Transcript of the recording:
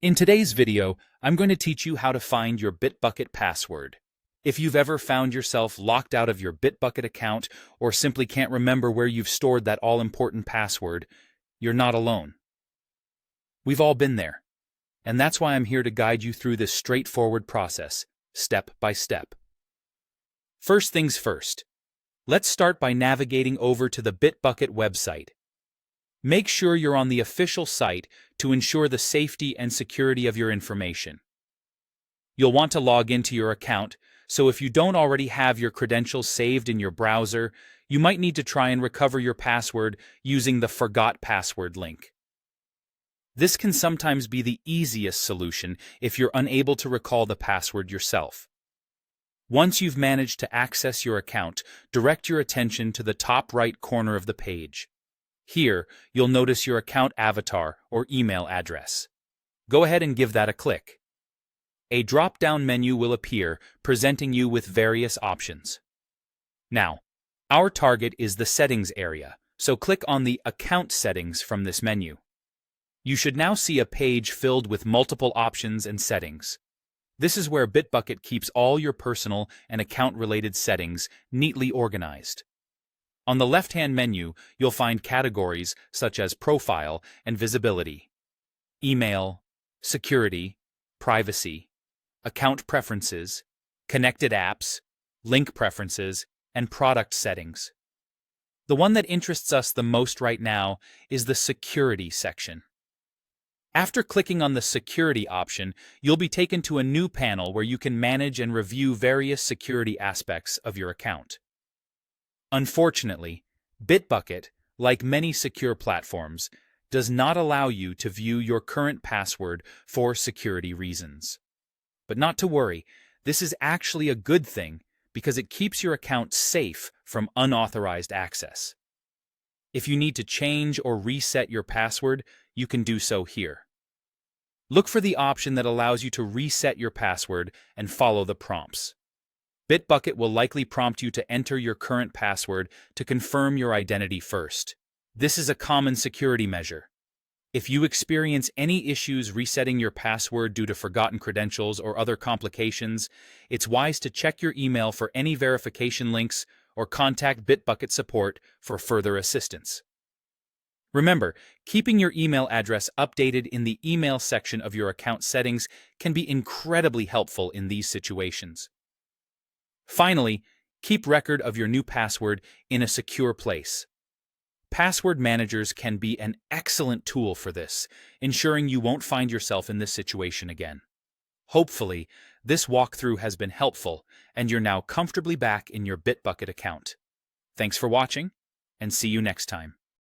In today's video, I'm going to teach you how to find your Bitbucket password. If you've ever found yourself locked out of your Bitbucket account or simply can't remember where you've stored that all-important password, you're not alone. We've all been there, and that's why I'm here to guide you through this straightforward process, step by step. First things first, let's start by navigating over to the Bitbucket website. Make sure you're on the official site to ensure the safety and security of your information. You'll want to log into your account, so if you don't already have your credentials saved in your browser, you might need to try and recover your password using the Forgot Password link. This can sometimes be the easiest solution if you're unable to recall the password yourself. Once you've managed to access your account, direct your attention to the top right corner of the page. Here, you'll notice your account avatar or email address. Go ahead and give that a click. A drop-down menu will appear, presenting you with various options. Now, our target is the Settings area, so click on the Account Settings from this menu. You should now see a page filled with multiple options and settings. This is where Bitbucket keeps all your personal and account-related settings neatly organized. On the left-hand menu, you'll find categories such as Profile and Visibility, Email, Security, Privacy, Account Preferences, Connected Apps, Link Preferences, and Product Settings. The one that interests us the most right now is the Security section. After clicking on the Security option, you'll be taken to a new panel where you can manage and review various security aspects of your account. Unfortunately, Bitbucket, like many secure platforms, does not allow you to view your current password for security reasons. But not to worry, this is actually a good thing because it keeps your account safe from unauthorized access. If you need to change or reset your password, you can do so here. Look for the option that allows you to reset your password and follow the prompts. Bitbucket will likely prompt you to enter your current password to confirm your identity first. This is a common security measure. If you experience any issues resetting your password due to forgotten credentials or other complications, it's wise to check your email for any verification links or contact Bitbucket support for further assistance. Remember, keeping your email address updated in the email section of your account settings can be incredibly helpful in these situations. Finally, keep record of your new password in a secure place. Password managers can be an excellent tool for this, ensuring you won't find yourself in this situation again. Hopefully, this walkthrough has been helpful and you're now comfortably back in your Bitbucket account. Thanks for watching, and see you next time.